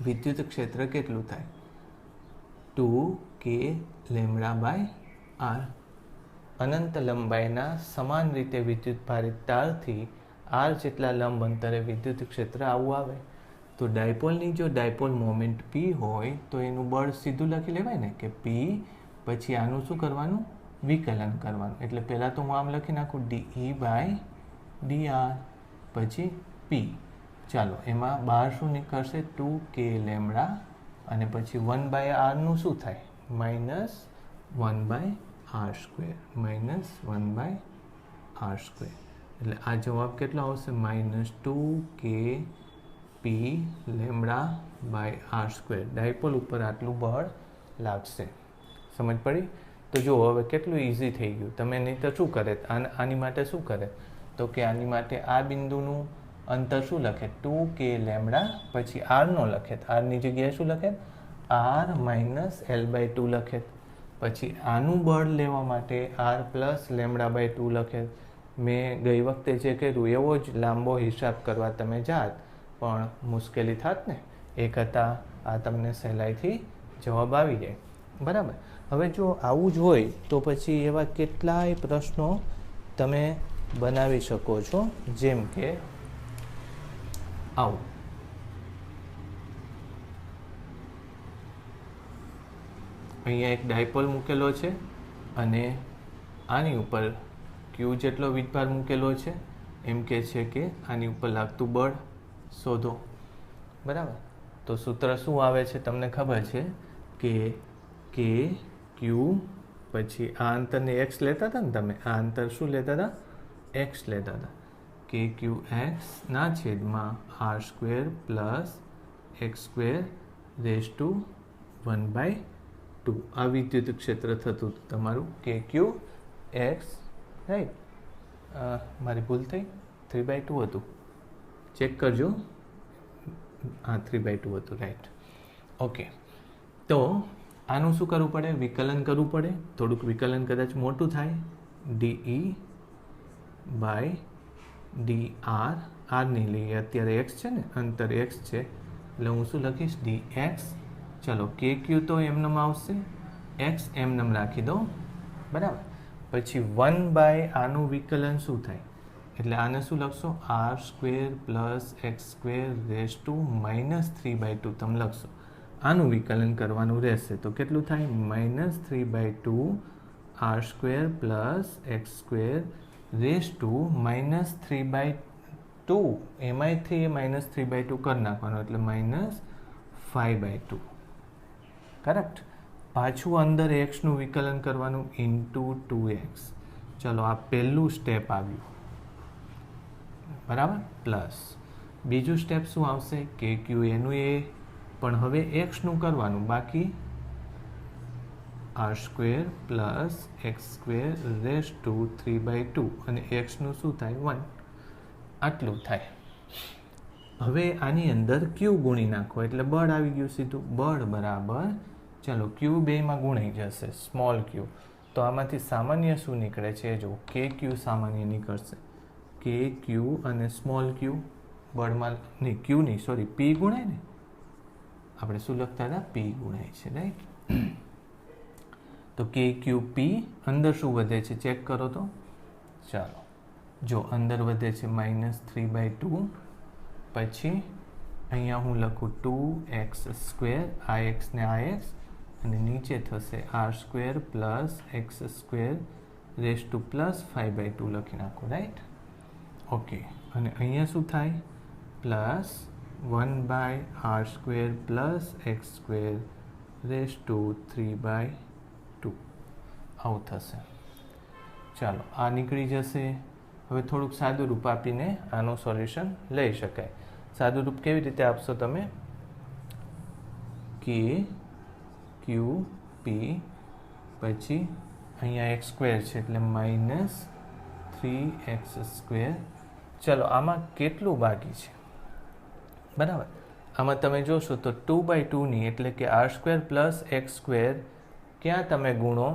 વિદ્યુત ક્ષેત્ર કેટલું થાય? 2k λ/r. અનંત લંબાઈના સમાન રીતે વિદ્યુત ભારિત તારથી r જેટલા લંબ અંતરે વિદ્યુત ક્ષેત્ર આવું આવે. તો ડાયપોલની જો ડાયપોલ મોમેન્ટ p હોય તો એનું બળ સીધું લખી લેવાય ને કે p પછી આનું શું કરવાનું? વિકલન કરવાનું. એટલે પહેલાં તો હું આમ લખી નાખું dE/dr પછી p. ચાલો એમાં બહાર શું નીકળશે? 2k λ અને પછી 1/r નું શું થાય? -1/r². એટલે આ જવાબ કેટલો આવશે? -2kp λ/r². ડાયપોલ ઉપર આટલું બળ લાગશે. સમજ પડી? તો જો હવે કેટલું ઇઝી થઈ ગયું. તમે નહીં તો શું કરે? આની માટે શું કરે? તો કે આની માટે આ બિંદુનું અંતર શું લખે? 2k λ પછી r નો લખે. r ની જગ્યાએ શું લખે? r-l/2 લખે. પછી આનું બળ લેવા માટે r+λ/2 લખે. મેં ગઈ વખતે જે કર્યું એવો જ લાંબો હિસાબ કરવા તમે જાત પણ મુશ્કેલી થાત ને. એ કરતાં આ તમને સહેલાઈથી જવાબ આવી જાય. બરાબર. હવે જો આવું જ હોય તો પછી એવા કેટલાય પ્રશ્નો તમે બનાવી શકો છો. જેમ કે આવું. અહીંયા એક ડાયપોલ મૂકેલો છે અને આની ઉપર ક્યુ જેટલો વીજભાર મૂકેલો છે. એમ કે છે કે આની ઉપર લાગતું બળ શોધો. બરાબર. તો સૂત્ર શું આવે છે તમને ખબર છે કે કે ક્યુ પછી આ અંતરને x લેતા હતા ને તમે. આ અંતર શું લેતા હતા? x લેતા હતા. કે ક્યુ એક્સ ના છેદમાં r² + x² raised to 1/r². 2 આ વિદ્યુત ક્ષેત્ર થતું તમારું કે ક્યુ એક્સ, રાઈટ. મારી ભૂલ થઈ, 3/2 હતું, ચેક કરજો. હા, 3/2 હતું, રાઈટ. ઓકે, તો આનું શું કરવું પડે? વિકલન કરવું પડે. થોડુંક વિકલન કદાચ મોટું થાય. ડીઈ બાય ડી આર, આરની લઈએ, અત્યારે એક્સ છે ને, અંતર એક્સ છે, એટલે હું શું લખીશ? D x. ચલો, કે ક્યુ તો એમનેમ આવશે, એક્સ એમનેમ રાખી દો, બરાબર. પછી 1 / આનું વિકલન શું થાય? એટલે આને શું લખશો? r² + x² -3/2 તમે લખશો. આનું વિકલન કરવાનું રહેશે, તો કેટલું થાય? -3/2 r² + x² -3/2. એમાંય -3/2 કરી નાખવાનો, એટલે -5/2. કરેક્ટ. પાછું અંદર એક્સનું વિકલન કરવાનું, ઇન્ટુ 2x. ચલો, આ પહેલું સ્ટેપ આવ્યું, બરાબર. પ્લસ બીજું સ્ટેપ શું આવશે? કે ક્યુ એનું એ, પણ હવે એક્સનું કરવાનું બાકી, r² + x² 3/2, અને એક્સનું શું થાય? 1. આટલું થાય. હવે આની અંદર ક્યુ ગુણી નાખો, એટલે બળ આવી ગયું સીધું. બળ બરાબર, ચલો, ક્યુ બેમાં ગુણાઈ જશે, સ્મોલ ક્યુ. તો આમાંથી સામાન્ય શું નીકળે છે? જો કે ક્યુ સામાન્ય નીકળશે. કે ક્યુ અને સ્મોલ ક્યુ બળમાં નહીં, ક્યુ નહીં, સોરી, પી ગુણાય ને. આપણે શું લખતા હતા? પી ગુણાય છે, રાઈટ. તો કે ક્યુ પી, અંદર શું વધે છે? ચેક કરો તો. ચાલો, જો અંદર વધે છે -3/2. પછી અહીંયા હું લખું 2x², આ x ને આ x, અને નીચે થશે r² + x² +5/2 લખી નાખો, રાઈટ. ઓકે, અને અહીંયા શું થાય? +1/r² + x² 3/2 આવું થશે. ચાલો, આ નીકળી જશે. હવે થોડુંક સાદું રૂપ આપીને આનું સોલ્યુશન લઈ શકાય. સાદું રૂપ કેવી રીતે આપશો તમે? કે ક્યુ પી, પછી અહીંયા x² છે, એટલે -3x². ચલો, આમાં કેટલું બાકી છે? બરાબર, આમાં તમે જોશો તો 2/2ની, એટલે કે r² + x² ક્યાં તમે ગુણો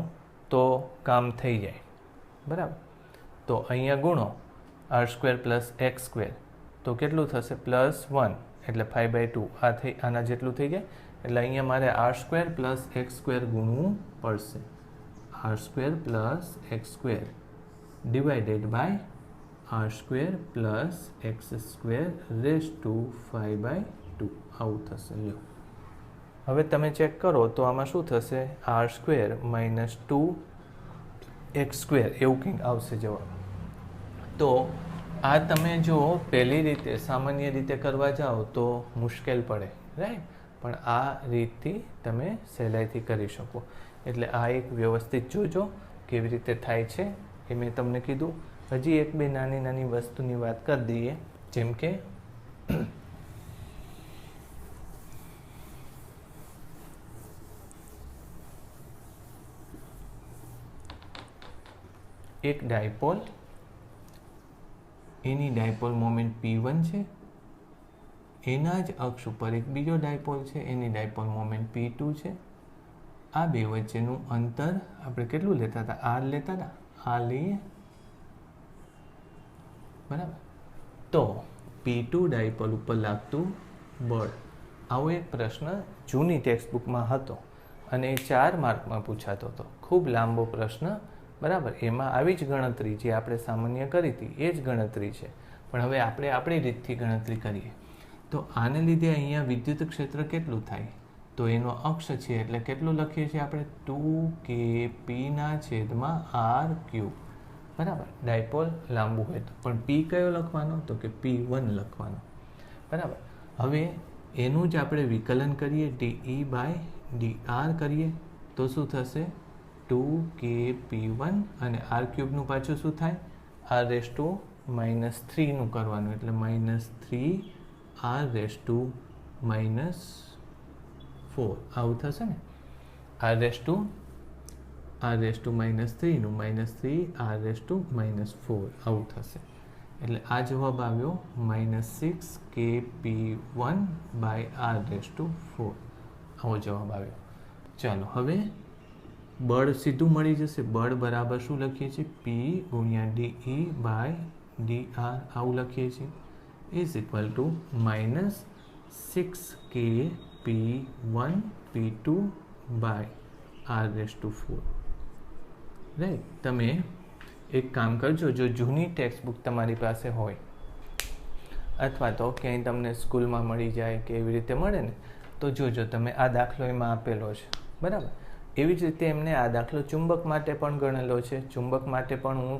તો કામ થઈ જાય, બરાબર. તો અહીંયા ગુણો r² + x², તો કેટલું થશે? +1, એટલે 5/2. આ થઈ, આના જેટલું થઈ જાય. એટલે અહીંયા મારે r² + x² ગુણવું પડશે. r² + x² divided by r² + x² 5/2 આવું થશે. લ્યો, હવે તમે ચેક કરો તો આમાં શું થશે? r² - 2x² એવું કંઈક આવશે જવાબ. તો આ તમે જો પહેલી રીતે સામાન્ય રીતે કરવા જાઓ તો મુશ્કેલ પડે, રાઈટ. પણ આ રીતથી તમે સહેલાઈથી કરી શકો. એટલે આ એક વ્યવસ્થિત જોજો કેવી રીતે થાય છે. એ મેં તમને કીધું. હજી એક બે નાની નાની વસ્તુની વાત કરી દઈએ, જેમ કે એક ડાયપોલ, એની ડાયપોલ મોમેન્ટ P1 છે, એના જ અક્ષ ઉપર એક બીજો ડાયપોલ છે, એની ડાયપોલ મોમેન્ટ P2 છે. આ બે વચ્ચેનું અંતર આપણે કેટલું લેતા હતા? R લેતા હતા. આ લઈએ, બરાબર. તો P2 ડાયપોલ ઉપર લાગતું બળ. આવો એક પ્રશ્ન જૂની ટેક્સ્ટબુકમાં હતો અને એ 4 માર્કમાં પૂછાતો હતો. ખૂબ લાંબો પ્રશ્ન, બરાબર. એમાં આવી જ ગણતરી જે આપણે સામાન્ય કરી હતી એ જ ગણતરી છે, પણ હવે આપણે આપણી રીતથી ગણતરી કરીએ. તો આને લીધે અહીંયા વિદ્યુત ક્ષેત્ર કેટલું થાય? તો એનો અક્ષ છે એટલે કેટલું લખીએ છીએ આપણે? 2kp/r³, બરાબર. ડાયપોલ લાંબુ હોય તો, પણ P કયો લખવાનો? તો કે P1 લખવાનો, બરાબર. હવે એનું જ આપણે વિકલન કરીએ, dE/dr કરીએ તો શું થશે? 2kp1, અને r³ નું પાછું શું થાય? r⁻³ નું કરવાનું, એટલે -3r⁻⁴ આવું થશે ને. r⁻³ નું -3 r⁻⁻4 આવું થશે. એટલે આ જવાબ આવ્યો -6kp1/r⁴ આવો જવાબ આવ્યો. ચાલો હવે બળ સીધું મળી જશે. બળ બરાબર શું લખીએ છીએ? P × dE/dr આવું લખીએ છીએ is equal to -6kp1p2/r⁴. Right. તમે એક કામ કરજો, જો જૂની ટેક્સ્ટ બુક તમારી પાસે હોય અથવા તો ક્યાંય તમને સ્કૂલમાં મળી જાય કે એવી રીતે મળે ને, તો જોજો તમે આ દાખલો એમાં આપેલો છે, બરાબર. એવી જ રીતે એમને આ દાખલો ચુંબક માટે પણ ગણેલો છે. ચુંબક માટે પણ હું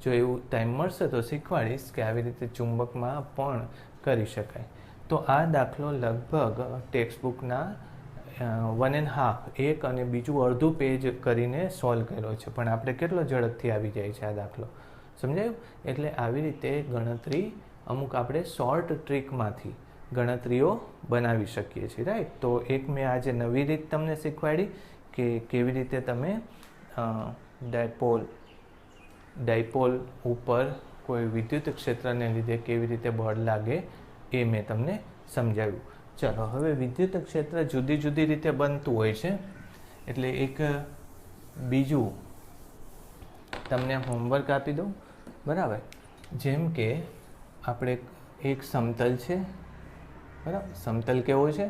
જો એવું ટાઈમ મળશે તો શીખવાડીશ કે આવી રીતે ચુંબકમાં પણ કરી શકાય. તો આ દાખલો લગભગ ટેક્સ્ટ બુકના 1.5 એક અને બીજું અડધું પેજ કરીને સોલ્વ કર્યો છે, પણ આપણે કેટલો ઝડપથી આવી જાય છે આ દાખલો, સમજાયું? એટલે આવી રીતે ગણતરી અમુક આપણે શોર્ટ ટ્રીકમાંથી ગણતરીઓ બનાવી શકીએ છીએ, રાઈટ. તો એક મેં આજે નવી રીત તમને શીખવાડી કે કેવી રીતે તમે ડાયપોલ ઉપર કોઈ વિદ્યુત ક્ષેત્રને લીધે કેવી રીતે બળ લાગે એ મેં તમને સમજાવ્યું. ચાલો હવે વિદ્યુત ક્ષેત્ર જુદી જુદી રીતે બનતું હોય છે, એટલે એક બીજું તમને હોમવર્ક આપી દઉં, બરાબર. જેમ કે આપણે એક સમતલ છે, બરાબર. સમતલ કેવો છે?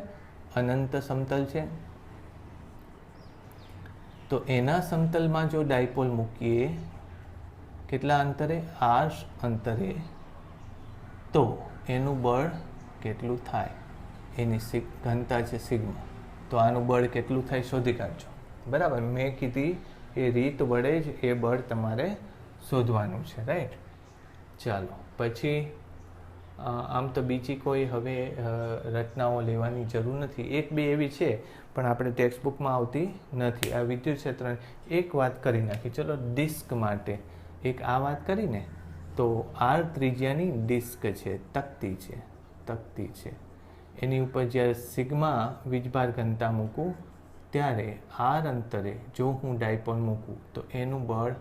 અનંત સમતલ છે. તો એના સમતલમાં જો ડાયપોલ મૂકીએ કેટલા અંતરે? r અંતરે, તો એનું બળ કેટલું થાય? એની ઘનતા છે સિગ્મા. તો આનું બળ કેટલું થાય શોધી કાઢજો, બરાબર. મેં કીધી એ રીત વડે જ એ બળ તમારે શોધવાનું છે, રાઈટ. ચાલો પછી આમ તો બીજી કોઈ હવે રચનાઓ લેવાની જરૂર નથી. એક બે એવી છે પણ આપણે ટેક્સ્ટ બુકમાં આવતી નથી. આ વિદ્યુત ક્ષેત્રની એક વાત કરી નાખી. ચલો ડિસ્ક માટે એક આ વાત કરીને, તો r ત્રિજ્યાની ડિસ્ક છે, તકતી છે. એની ઉપર જ્યારે સિગ્મા વીજભાર ઘનતા મૂકું ત્યારે r અંતરે જો હું ડાયપોલ મૂકું તો એનું બળ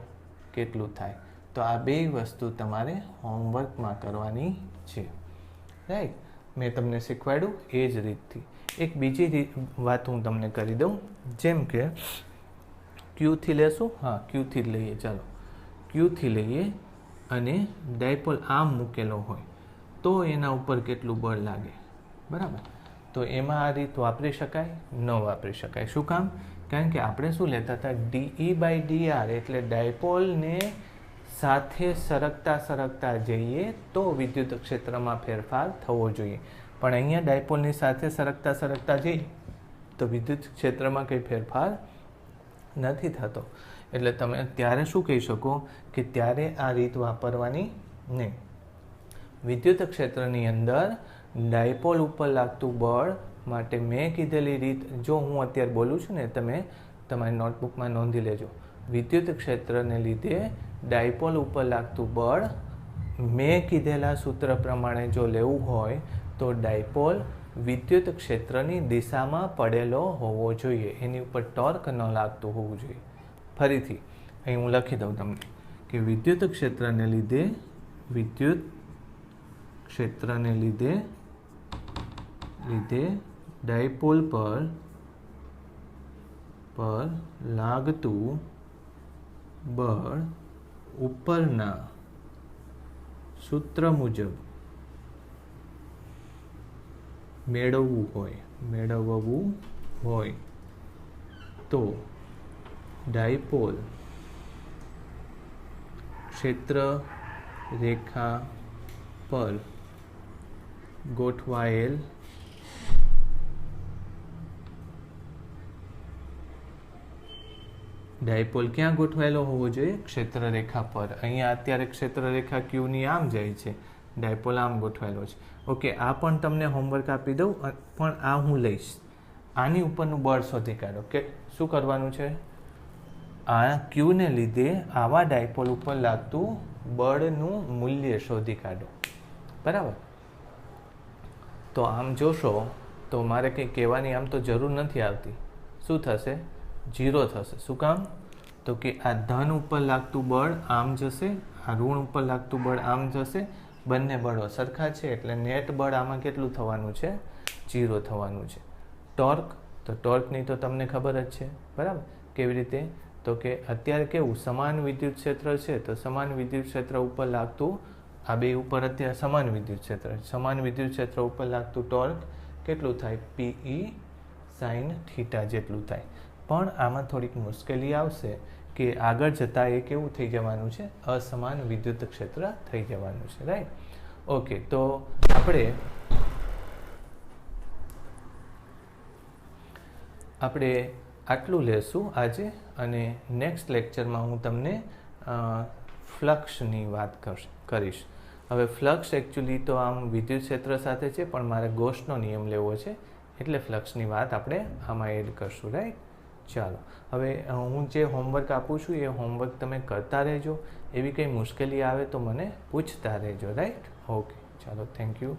કેટલું થાય? તો આ બે વસ્તુ તમારે હોમવર્કમાં કરવાની છે, રાઈટ. મેં તમને શીખવાડ્યું એ જ રીતથી. એક બીજી વાત હું તમને કરી દઉં. જેમ કે ક્યુથી લેશું. હા, ક્યુથી જ લઈએ. ચાલો ક્યુથી લઈએ અને ડાયપોલ આમ મૂકેલો હોય તો એના ઉપર કેટલું બળ લાગે, બરાબર. તો એમાં આ રીત વાપરી શકાય? ન વાપરી શકાય. શું કામ? કારણ કે આપણે શું લેતા હતા? dE/dr એટલે ડાયપોલને સાથે સરકતા જઈએ તો વિદ્યુત ક્ષેત્રમાં ફેરફાર થવો જોઈએ. પણ અહીંયા ડાયપોલની સાથે સરકતા જઈએ તો વિદ્યુત ક્ષેત્રમાં કંઈ ફેરફાર નથી થતો. એટલે તમે ત્યારે શું કહી શકો કે ત્યારે આ રીત વાપરવાની નહીં. વિદ્યુત ક્ષેત્રની અંદર ડાયપોલ ઉપર લાગતું બળ માટે મેં કીધેલી રીત જો હું અત્યારે બોલું છું ને, તમે તમારી નોટબુકમાં નોંધી લેજો. વિદ્યુત ક્ષેત્રને લીધે ડાયપોલ ઉપર લાગતું બળ મેં કીધેલા સૂત્ર પ્રમાણે જો લેવું હોય તો ડાયપોલ વિદ્યુત ક્ષેત્રની દિશામાં પડેલો હોવો જોઈએ. એની ઉપર ટોર્ક ન લાગતું હોવું જોઈએ. ફરીથી અહીં હું લખી દઉં તમને કે વિદ્યુત ક્ષેત્રને લીધે ડાયપોલ પર લાગતું બળ ઉપરના સૂત્ર મુજબ મેળવવું હોય તો ડાયપોલ ક્ષેત્ર રેખા પર ગોઠવાયેલ ડાયપોલ ક્યાં ગોઠવાયેલો હોવો જોઈએ? ક્ષેત્ર રેખા પર. અહીંયા અત્યારે ક્ષેત્ર રેખા ક્યુની આમ જાય છે, ડાયપોલ આમ ગોઠવાયેલો છે. ઓકે, આ પણ તમને હોમવર્ક આપી દઉં, પણ આ હું લઈશ. આની ઉપરનું બળ શોધી કાઢો. કે શું કરવાનું છે? આ ક્યુને લીધે આવા ડાયપોલ ઉપર લાગતું બળનું મૂલ્ય શોધી કાઢો, બરાબર. તો આમ જોશો તો મારે કંઈ કહેવાની આમ તો જરૂર નથી આવતી. શું થશે? 0 થશે. શું કામ? તો કે આ ધન ઉપર લાગતું બળ આમ જશે, આ ઋણ ઉપર લાગતું બળ આમ જશે, બંને બળો સરખા છે એટલે નેટ બળ આમાં કેટલું થવાનું છે? 0 થવાનું છે. ટોર્ક, તો ટોર્કની તો તમને ખબર જ છે, બરાબર. કેવી રીતે? તો કે અત્યારે કેવું સમાન વિદ્યુત ક્ષેત્ર છે, તો સમાન વિદ્યુત ક્ષેત્ર ઉપર લાગતું, આ બે ઉપર અત્યારે સમાન વિદ્યુત ક્ષેત્ર, સમાન વિદ્યુત ક્ષેત્ર ઉપર લાગતું ટોર્ક કેટલું થાય? PE sin θ જેટલું થાય. પણ આમાં થોડીક મુશ્કેલી આવશે કે આગળ જતાં એ કેવું થઈ જવાનું છે? અસમાન વિદ્યુત ક્ષેત્ર થઈ જવાનું છે, રાઈટ. ઓકે, તો આપણે આટલું લેશું આજે, અને નેક્સ્ટ લેક્ચરમાં હું તમને ફ્લક્સની વાત કરીશ. હવે ફ્લક્સ એકચ્યુઅલી તો આમ વિદ્યુત ક્ષેત્ર સાથે છે, પણ મારે ગોસનો નિયમ લેવો છે એટલે ફ્લક્સની વાત આપણે આમાં એડ કરશું, રાઈટ. ચાલો, હવે હું જે હોમવર્ક આપું છું એ હોમવર્ક તમે કરતા રહેજો. એવી કંઈ મુશ્કેલી આવે તો મને પૂછતા રહેજો, રાઈટ. ઓકે, ચાલો, થેન્ક યુ.